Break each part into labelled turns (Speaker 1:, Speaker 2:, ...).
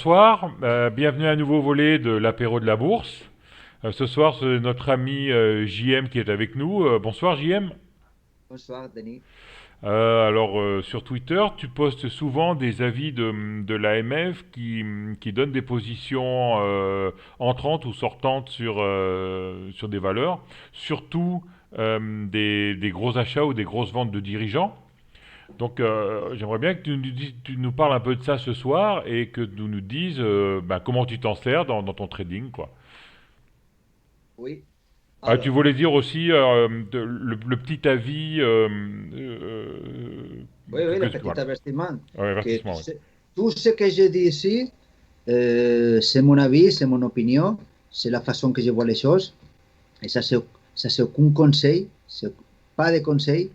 Speaker 1: bonsoir, bienvenue à un nouveau volet de l'apéro de la bourse. Ce soir, c'est notre ami JM qui est avec nous. Bonsoir JM.
Speaker 2: Bonsoir, Denis.
Speaker 1: Sur Twitter, tu postes souvent des avis de l'AMF qui donnent des positions entrantes ou sortantes sur des valeurs, surtout des gros achats ou des grosses ventes de dirigeants. Donc, j'aimerais bien que tu nous parles un peu de ça ce soir et que tu nous dises comment tu t'en sers dans ton trading, quoi.
Speaker 2: Oui,
Speaker 1: Tu
Speaker 2: alors,
Speaker 1: voulais dire aussi le petit avis
Speaker 2: oui, oui, le petit
Speaker 1: voilà.
Speaker 2: avertissement,
Speaker 1: Ouais,
Speaker 2: que
Speaker 1: avertissement, oui.
Speaker 2: tout ce que je dis ici, c'est mon avis, c'est mon opinion, c'est la façon que je vois les choses, et ça c'est aucun conseil, c'est pas de conseil,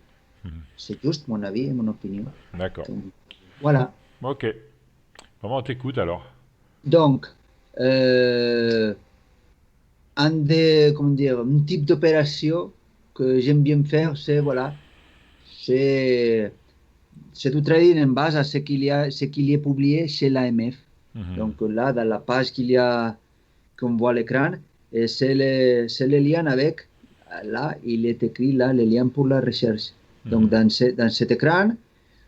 Speaker 1: Mhm.
Speaker 2: c'est juste mon avis et mon opinion.
Speaker 1: D'accord.
Speaker 2: Donc, voilà.
Speaker 1: Ok. Vraiment, on t'écoute alors.
Speaker 2: Donc, euh, comment dire, un type d'opération que j'aime bien faire, c'est, voilà, c'est c'est du trading en base à ce qu'il y est publié chez l'AMF.
Speaker 1: Mhm.
Speaker 2: Donc là, dans la page qu'on voit à l'écran, et c'est le lien avec, là, il est écrit là, le lien pour la recherche. Donc
Speaker 1: Mhm.
Speaker 2: dans cet écran,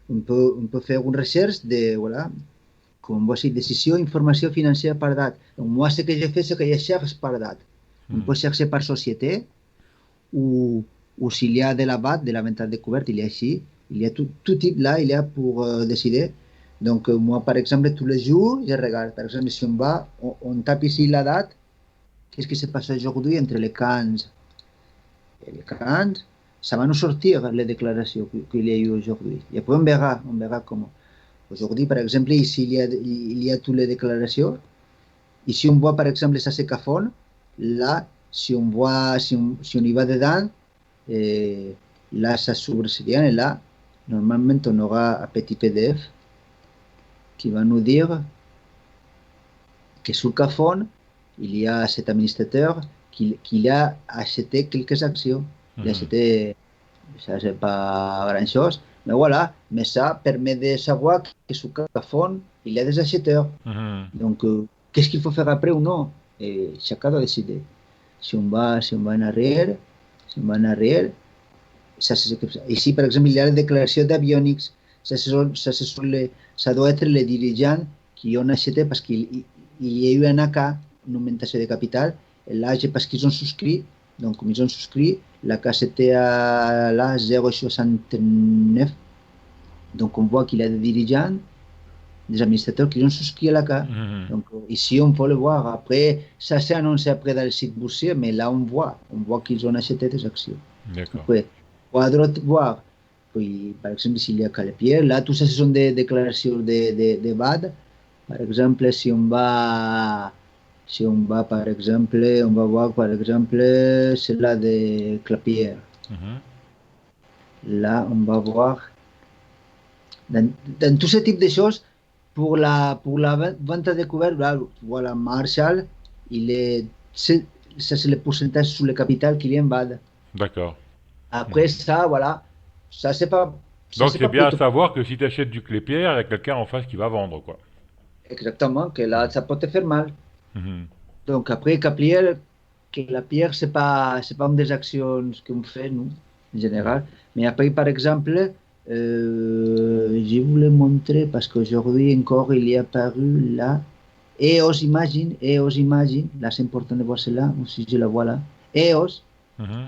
Speaker 2: on peut faire une recherche de, voilà, comme voici, décision, information financière par date. Donc moi, ce que j'ai fait, c'est que je cherche par date. On
Speaker 1: Mhm.
Speaker 2: peut chercher par société, ou s'il y a de la VAT, de la vente à découverte, il y a ici, il y a tout type là, il y a pour décider. Donc, moi, par exemple, tous les jours, je regarde. Par exemple, si on va, on tape ici la date, qu'est-ce qui se passe aujourd'hui entre les 15 et les 40, ça va nous sortir les déclarations qu'il y a eu aujourd'hui. Et après, on verra comment. Aujourd'hui, par exemple, ici, il y a toutes les déclarations. Ici, on voit, par exemple, ça c'est Cafón. Là, si on voit, si on y va dedans, là, ça s'ouvre bien. Et là, normalement, on aura un petit PDF qui va nous dire que sur Cafón, il y a cet administrateur qui a acheté quelques actions. Il a
Speaker 1: Mhm.
Speaker 2: acheté, ça, c'est pas grand-chose, mais voilà. Mais ça permet de savoir que sur Cafón, il y a des acheteurs.
Speaker 1: Mhm.
Speaker 2: Donc, qu'est-ce qu'il faut faire après ou non? Et chacun doit décider. Si on va en arrière, si on va en arrière, ici, par exemple, il y a la déclaration d'avionics. Ça doit être les dirigeants qui ont acheté parce qu'il y a eu un AK, une augmentation de capital. Et là, c'est parce qu'ils ont souscrit. Donc, comme ils ont souscrit, la CAC était à là 0,69. Donc, on voit qu'il y a des dirigeants, des administrateurs qui ont souscrit à la CAC.
Speaker 1: Mhm.
Speaker 2: Donc, ici, on peut le voir. Après, ça s'est annoncé après dans le site boursier, mais là, on voit qu'ils ont acheté des actions.
Speaker 1: D'accord.
Speaker 2: Après, on va à droite voir, puis, par exemple, s'il y a Calepier, là, tout ça, ce sont des déclarations de BAD. Par exemple, si on va, par exemple, on va voir, par exemple, celle-là de Clapier.
Speaker 1: Mhm.
Speaker 2: Là, on va voir, dans, dans tout ce type de choses, pour la vente à découvert, là, voilà, Marshall, il est, ça, c'est le pourcentage sur le capital qu'il y a en BAD.
Speaker 1: D'accord.
Speaker 2: Après
Speaker 1: Mhm.
Speaker 2: ça, voilà, ça
Speaker 1: Donc
Speaker 2: c'est
Speaker 1: c'est
Speaker 2: pas
Speaker 1: bien à
Speaker 2: plutôt
Speaker 1: savoir que si tu achètes du clépierre, il y a quelqu'un en face qui va vendre, quoi.
Speaker 2: exactement que là,
Speaker 1: Mhm.
Speaker 2: ça peut te faire mal.
Speaker 1: Mhm.
Speaker 2: Donc après, que la pierre, c'est pas une des actions qu'on fait, nous, en
Speaker 1: Mhm.
Speaker 2: général. Mais après, par exemple, je voulais montrer, parce qu'aujourd'hui encore, il est apparu là, EOS Imagine, là c'est important de voir cela, ou si je la vois là. EOS,
Speaker 1: Mhm.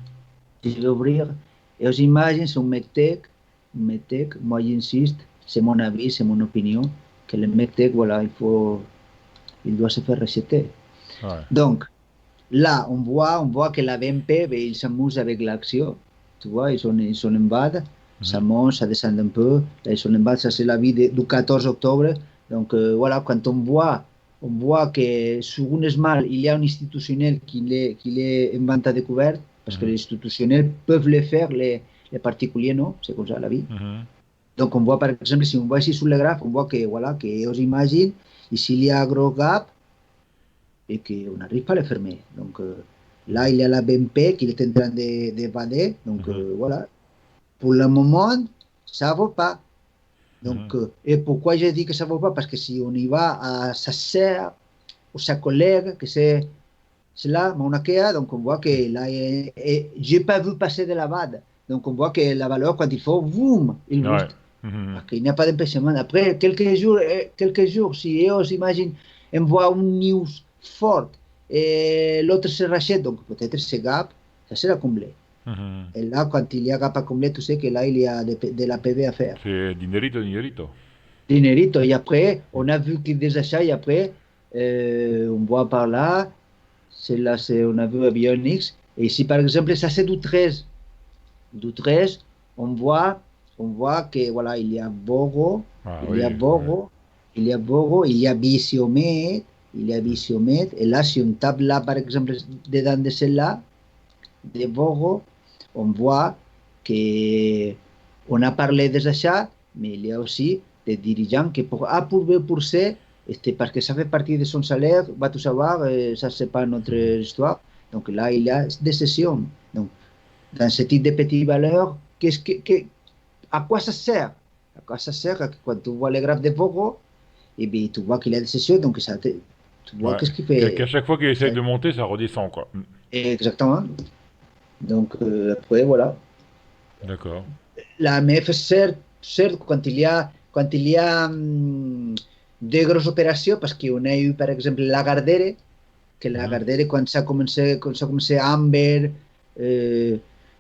Speaker 2: si je vais ouvrir, EOS Imagine, c'est un medtech, moi j'insiste, c'est mon avis, c'est mon opinion, que le medtech, voilà, il doit se faire rejeter.
Speaker 1: Ouais.
Speaker 2: Donc, là, on voit que la BNP, ben, ils s'amusent avec l'action. Tu vois, ils sont en bas, ça
Speaker 1: Mhm.
Speaker 2: monte, ça descend un peu. Là, ils sont en bas, ça c'est la vie du 14 octobre. Donc, voilà, quand on voit que sur une small, il y a un institutionnel qui est en vente à découvert, parce que
Speaker 1: Mhm.
Speaker 2: les institutionnels peuvent le faire, les particuliers, non? C'est comme ça la vie.
Speaker 1: Mhm.
Speaker 2: Donc, on voit, par exemple, si on voit ici sur le graphe, on voit que, voilà, que on imagine, ici il y a un gros gap, et qu'on n'arrive pas à le fermer. Donc là, il y a la BNP qui est en train d'évader. Donc
Speaker 1: Mhm.
Speaker 2: voilà, pour le moment, ça ne vaut pas.
Speaker 1: Mhm.
Speaker 2: Donc, et pourquoi j'ai dit que ça ne vaut pas? Parce que si on y va à sa sœur ou sa collègue, que c'est là, Mauna Kea, donc on voit que là, j'ai pas vu passer de la vade. Donc on voit que la valeur, quand il faut, boum, il
Speaker 1: Ouais.
Speaker 2: booste.
Speaker 1: Mhm.
Speaker 2: Parce qu'il n'y a pas d'empêchement. Après quelques jours, si eux, imagine, envoient une news forte et l'autre se rachète, donc peut-être ce gap, ça sera comblé.
Speaker 1: Mhm.
Speaker 2: Et là, quand il y a gap à combler, tu sais que là, il y a de la PV à faire.
Speaker 1: C'est dinerito, dinerito.
Speaker 2: Dinerito. Et après, on a vu qu'il y a des achats et après, on voit par là, c'est là, on a vu Avionics. Et si par exemple, ça c'est du 13, on voit, on voit que voilà, il y a Bogo,
Speaker 1: Ah
Speaker 2: il y a
Speaker 1: oui, ouais.
Speaker 2: Bogo, il y a Bogo, il y a Visiomed, il y a Visiomed. Et là, si on tape là, par exemple, dedans de celle-là, de Bogo, on voit que on a parlé des achats, mais il y a aussi des dirigeants qui pour A, pour B, pour C, parce que ça fait partie de son salaire, va tout savoir, ça c'est pas notre
Speaker 1: Mhm.
Speaker 2: histoire. Donc là, il y a des sessions. Donc, dans ce type de petites valeurs, à quoi ça sert? À quoi ça sert que quand tu vois les graphes de Bogo, et bien, tu vois qu'il y a des sessions, donc tu vois
Speaker 1: Ouais.
Speaker 2: qu'est-ce qu'il
Speaker 1: Qu'à
Speaker 2: fait.
Speaker 1: chaque fois qu'il essaye
Speaker 2: Ça-
Speaker 1: de monter, ça redescend, quoi.
Speaker 2: Exactement. Donc, après, voilà.
Speaker 1: D'accord.
Speaker 2: La AMF, certes, quand il y a de grosses opérations, parce qu'on a eu, par exemple, Lagardère, que
Speaker 1: Mhm.
Speaker 2: Lagardère, quand ça a commencé Amber,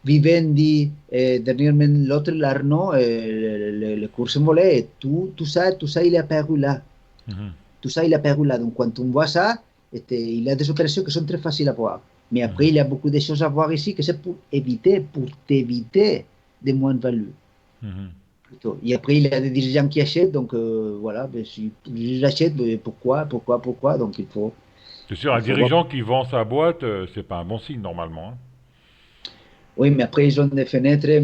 Speaker 2: Vivendi, dernièrement l'autre, l'Arnaud, le cours s'envolait, et tout ça, il est apparu là.
Speaker 1: Mhm.
Speaker 2: Tout ça, il est apparu là. Donc, quand on voit ça, il y a des opérations qui sont très faciles à voir. Mais après,
Speaker 1: Mhm.
Speaker 2: il y a beaucoup de choses à voir ici que c'est pour t'éviter des moins-values
Speaker 1: Mhm.
Speaker 2: plutôt. Et après, il y a des dirigeants qui achètent, donc voilà, ben, si j'achète, ben, pourquoi? Donc
Speaker 1: C'est sûr,
Speaker 2: il
Speaker 1: un
Speaker 2: faut voir.
Speaker 1: dirigeant qui vend sa boîte, c'est pas un bon signe, normalement, hein.
Speaker 2: Oui, mais après, ils ont des fenêtres,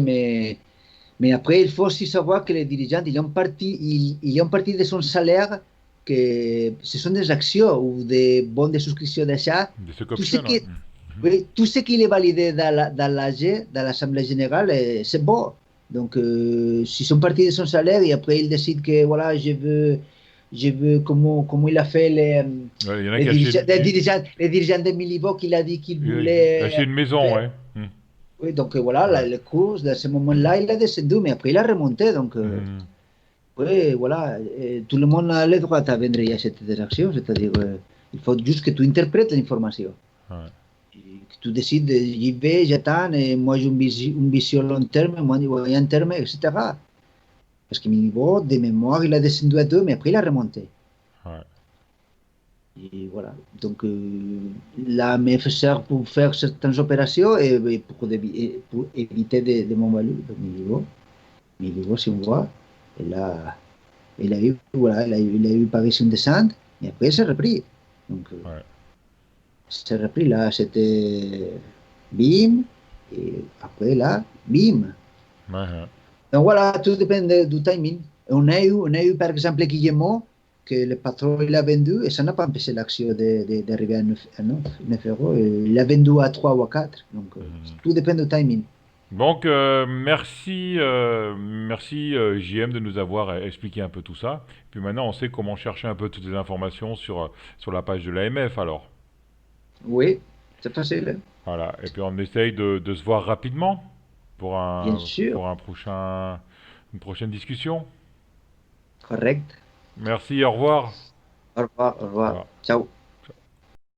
Speaker 2: mais après, il faut aussi savoir que les dirigeants, ils ont partie de son salaire que ce sont des actions ou des bons de souscription d'achat.
Speaker 1: Des stock
Speaker 2: Tout ce
Speaker 1: options,
Speaker 2: qui,
Speaker 1: ouais.
Speaker 2: oui, tout ce qui est validé dans l'AG, dans l'Assemblée générale, c'est bon. Donc, s'ils sont partis de son salaire et après ils décident que voilà, je veux comment il a fait
Speaker 1: Ouais, il y en a qui achètent.
Speaker 2: les dirigeants de Milivo qu'il a dit qu'il
Speaker 1: Il achète
Speaker 2: voulait
Speaker 1: une maison,
Speaker 2: faire.
Speaker 1: ouais.
Speaker 2: Oui, donc voilà,
Speaker 1: Ouais.
Speaker 2: le cours, dans ce moment-là, il a descendu, mais après il a remonté. Donc,
Speaker 1: Mhm.
Speaker 2: oui, voilà, tout le monde a le droit à vendre et acheter des actions, c'est-à-dire, il faut juste que tu interprètes l'information.
Speaker 1: Ouais.
Speaker 2: Que tu décides, j'y vais, j'attends, et moi j'ai une vision long terme, moi moyen terme, etc. Parce que mon niveau de mémoire, il a descendu à 2, mais après il a remonté.
Speaker 1: Ouais.
Speaker 2: Et voilà. Donc, la MF sert pour faire certaines opérations et pour éviter des non-values. Donc, mon niveau, si on voit, il a, il a eu, voilà, il a eu Paris une descente, et après c'est repris. Donc,
Speaker 1: Ouais.
Speaker 2: c'est repris là, c'était bim, et après là, bim.
Speaker 1: Ouais, ouais.
Speaker 2: Donc voilà, tout dépend du timing. On a eu par exemple Guillemot, que le patron il a vendu, et ça n'a pas empêché l'action d'arriver à 9 euros. Il a vendu à 3 ou à 4. Donc
Speaker 1: Mhm.
Speaker 2: tout dépend du timing.
Speaker 1: Donc, merci JM de nous avoir expliqué un peu tout ça. Puis maintenant, on sait comment chercher un peu toutes les informations sur la page de l'AMF alors.
Speaker 2: Oui, c'est facile, hein.
Speaker 1: Voilà. Et puis on essaye de se voir rapidement
Speaker 2: Bien sûr.
Speaker 1: pour une prochaine discussion.
Speaker 2: Correct.
Speaker 1: Merci, au revoir.
Speaker 2: Au revoir, au revoir.
Speaker 1: Voilà.
Speaker 2: Ciao.